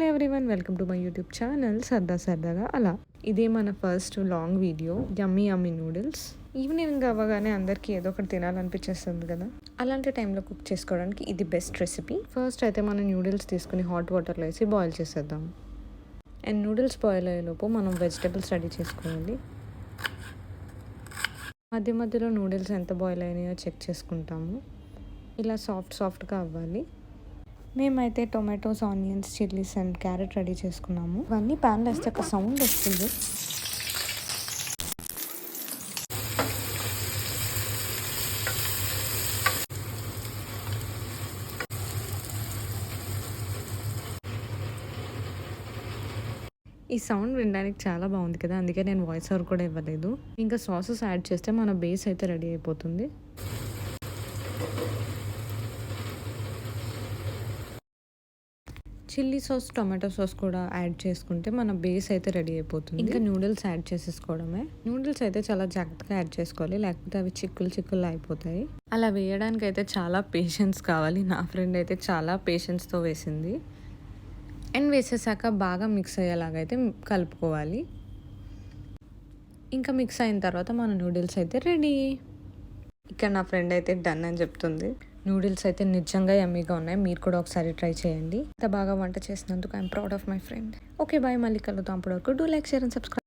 Hello everyone, welcome to my YouTube channel సరదాగా అలా. ఇదే మన ఫస్ట్ లాంగ్ వీడియో, యమ్మీ నూడిల్స్. ఈవినింగ్ అవ్వగానే అందరికీ ఏదో ఒకటి తినాలనిపించేస్తుంది కదా, అలాంటి టైంలో కుక్ చేసుకోవడానికి ఇది బెస్ట్ రెసిపీ. ఫస్ట్ అయితే మనం నూడిల్స్ తీసుకుని హాట్ వాటర్లో వేసి బాయిల్ చేసేద్దాం. అండ్ నూడిల్స్ బాయిల్ అయ్యేలోపు మనం వెజిటేబుల్స్ రెడీ చేసుకోవాలి. మధ్యలో నూడిల్స్ ఎంత బాయిల్ అయినాయో చెక్ చేసుకుంటాము. ఇలా సాఫ్ట్గా అవ్వాలి. మేమైతే tomatoes, onions, chillies and carrot ready చేసుకున్నాము. ఇవన్నీ ప్యాన్లో వేస్తే ఒక సౌండ్ వస్తుంది. ఈ సౌండ్ వినడానికి చాలా బాగుంది కదా, అందుకే నేను వాయిస్ ఓవర్ కూడా ఇవ్వలేదు. ఇంకా సాసెస్ యాడ్ చేస్తే మన బేస్ అయితే రెడీ అయిపోతుంది. చిల్లీ సాస్, టొమాటో సాస్ కూడా యాడ్ చేసుకుంటే మన బేస్ అయితే రెడీ అయిపోతుంది. ఇంకా నూడిల్స్ యాడ్ చేసేసుకోవడమే. నూడిల్స్ అయితే చాలా జాగ్రత్తగా యాడ్ చేసుకోవాలి, లేకపోతే అవి చిక్కులు అయిపోతాయి. అలా వేయడానికి అయితే చాలా పేషెన్స్ కావాలి. నా ఫ్రెండ్ అయితే చాలా పేషెన్స్తో వేసింది. అండ్ వేసేసాక బాగా మిక్స్ అయ్యేలాగైతే కలుపుకోవాలి. ఇంకా మిక్స్ అయిన తర్వాత మన నూడిల్స్ అయితే రెడీ. ఇక్కడ నా ఫ్రెండ్ అయితే డన్ అని చెప్తుంది. నూడిల్స్ అయితే నిజంగా యమ్మీగా ఉన్నాయి. మీరు కూడా ఒకసారి ట్రై చేయండి. ఇంత బాగా వంట చేసినందుకు I'm proud of my friend. Okay bye, మళ్ళీ కలుద్దాం. అప్పటి వరకు do like, share and subscribe.